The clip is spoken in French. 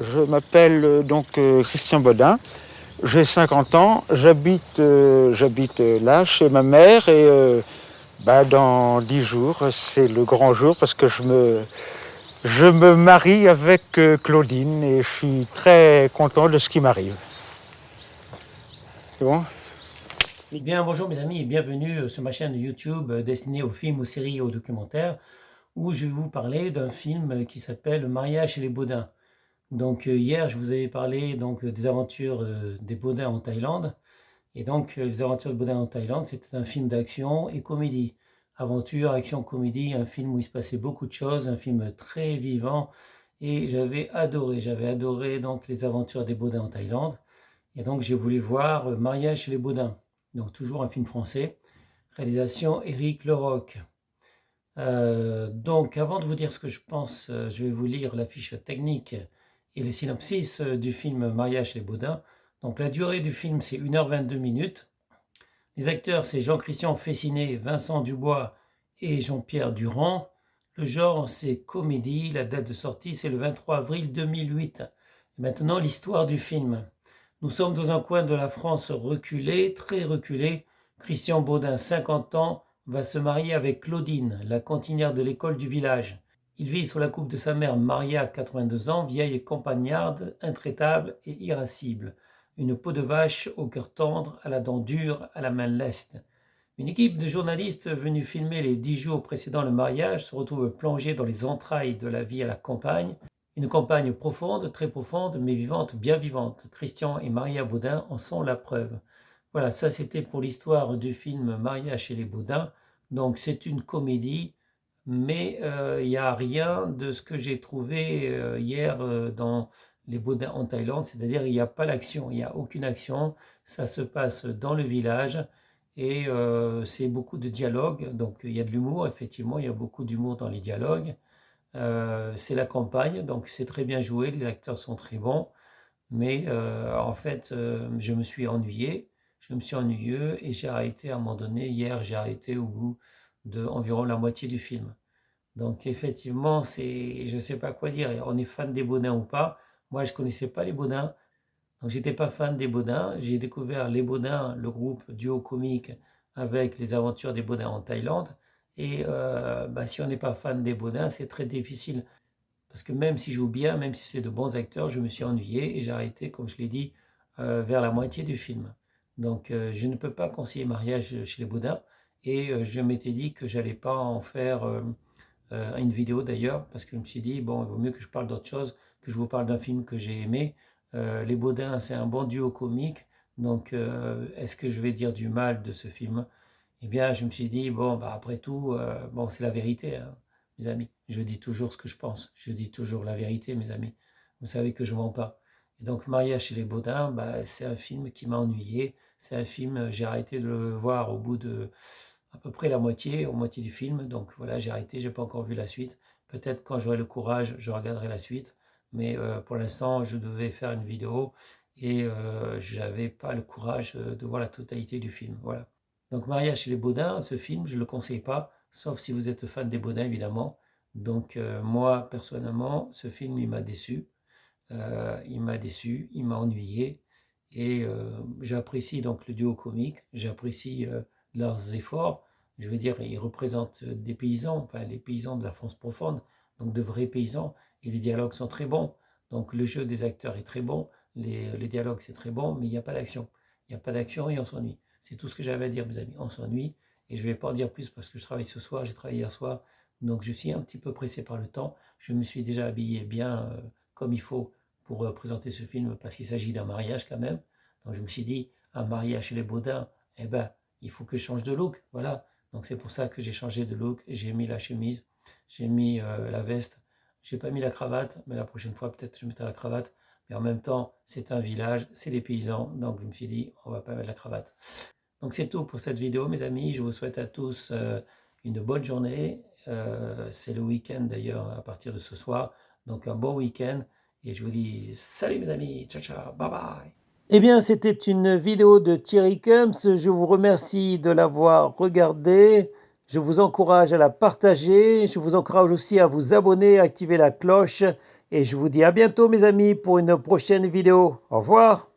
Je m'appelle Christian Bodin, j'ai 50 ans, j'habite là chez ma mère et dans 10 jours, c'est le grand jour parce que je me marie avec Claudine et je suis très content de ce qui m'arrive. C'est bon? Bien, bonjour mes amis et bienvenue sur ma chaîne YouTube destinée aux films, aux séries et aux documentaires où je vais vous parler d'un film qui s'appelle Le mariage chez les Baudins. Hier je vous avais parlé des aventures des Baudins en Thaïlande et les aventures des Baudins en Thaïlande c'était un film d'action et comédie. Aventure, action, comédie, un film où il se passait beaucoup de choses, un film très vivant et j'avais adoré donc les aventures des Baudins en Thaïlande. Et donc j'ai voulu voir Mariage chez les Baudins, donc toujours un film français, réalisation Éric Leroc. Donc avant de vous dire ce que je pense, je vais vous lire la fiche technique et le synopsis du film Mariage chez les Baudins. Donc la durée du film c'est 1h22 minutes. Les acteurs c'est Jean-Christian Fessinet, Vincent Dubois et Jean-Pierre Durand. Le genre c'est comédie, la date de sortie c'est le 23 avril 2008. Maintenant l'histoire du film. Nous sommes dans un coin de la France reculé, très reculé. Christian Baudin, 50 ans, va se marier avec Claudine, la cantinière de l'école du village. Il vit sous la coupe de sa mère Maria, 82 ans, vieille campagnarde, intraitable et irascible. Une peau de vache au cœur tendre, à la dent dure, à la main leste. Une équipe de journalistes venus filmer les 10 jours précédant le mariage se retrouve plongée dans les entrailles de la vie à la campagne. Une campagne profonde, très profonde, mais vivante, bien vivante. Christian et Maria Baudin en sont la preuve. Voilà, ça c'était pour l'histoire du film Maria chez les Baudins. Donc c'est une comédie, mais il n'y a rien de ce que j'ai trouvé hier dans les Baudins en Thaïlande, c'est-à-dire il n'y a pas l'action, il n'y a aucune action, ça se passe dans le village et c'est beaucoup de dialogue, donc il y a de l'humour, effectivement, il y a beaucoup d'humour dans les dialogues. C'est la campagne, donc c'est très bien joué, les acteurs sont très bons, mais en fait, je me suis ennuyé, je me suis ennuyeux et j'ai arrêté à un moment donné. Hier, j'ai arrêté au bout de environ la moitié du film. Donc effectivement, je ne sais pas quoi dire. On est fan des Baudins ou pas. Moi, je connaissais pas les Baudins, donc j'étais pas fan des Baudins. J'ai découvert les Baudins, le groupe duo comique avec les aventures des Baudins en Thaïlande. Et si on n'est pas fan des Baudins, c'est très difficile. Parce que même si je joue bien, même si c'est de bons acteurs, je me suis ennuyé et j'ai arrêté, comme je l'ai dit, vers la moitié du film. Donc je ne peux pas conseiller Mariage chez les Baudins. Et je m'étais dit que j'allais pas en faire une vidéo d'ailleurs, parce que je me suis dit, bon, il vaut mieux que je parle d'autre chose, que je vous parle d'un film que j'ai aimé. Les Baudins, c'est un bon duo comique, donc est-ce que je vais dire du mal de ce film? Eh bien, je me suis dit, bon, après tout, bon, c'est la vérité, hein, mes amis. Je dis toujours ce que je pense, je dis toujours la vérité, mes amis. Vous savez que je ne mens pas. Et donc, Mariage chez les Baudins, c'est un film qui m'a ennuyé. C'est un film, j'ai arrêté de le voir au bout de à peu près la moitié du film. Donc voilà, j'ai arrêté, j'ai pas encore vu la suite. Peut-être quand j'aurai le courage, je regarderai la suite. Mais pour l'instant, je devais faire une vidéo et je n'avais pas le courage de voir la totalité du film. Voilà. Donc Mariage chez les Baudins, ce film, je ne le conseille pas, sauf si vous êtes fan des Baudins, évidemment. Donc moi, personnellement, ce film, il m'a déçu. Il m'a ennuyé. Et j'apprécie donc le duo comique, j'apprécie leurs efforts. Je veux dire, ils représentent des paysans, enfin les paysans de la France profonde, donc de vrais paysans, et les dialogues sont très bons. Donc le jeu des acteurs est très bon, les dialogues c'est très bon, mais il n'y a pas d'action. Il n'y a pas d'action et on s'ennuie. C'est tout ce que j'avais à dire, mes amis. On s'ennuie, et je ne vais pas en dire plus parce que je travaille ce soir, j'ai travaillé hier soir, donc je suis un petit peu pressé par le temps. Je me suis déjà habillé bien comme il faut pour présenter ce film parce qu'il s'agit d'un mariage quand même. Donc je me suis dit, un mariage chez les Baudins, eh ben, il faut que je change de look. Voilà. Donc c'est pour ça que j'ai changé de look. J'ai mis la chemise, j'ai mis la veste. J'ai pas mis la cravate, mais la prochaine fois peut-être je mettrai la cravate. Mais en même temps, c'est un village, c'est des paysans. Donc je me suis dit, on va pas mettre la cravate. Donc c'est tout pour cette vidéo, mes amis. Je vous souhaite à tous une bonne journée. C'est le week-end d'ailleurs à partir de ce soir. Donc un bon week-end. Et je vous dis salut mes amis. Ciao, ciao. Bye bye. Eh bien, c'était une vidéo de Thierry Kums. Je vous remercie de l'avoir regardée. Je vous encourage à la partager. Je vous encourage aussi à vous abonner, à activer la cloche. Et je vous dis à bientôt mes amis pour une prochaine vidéo. Au revoir.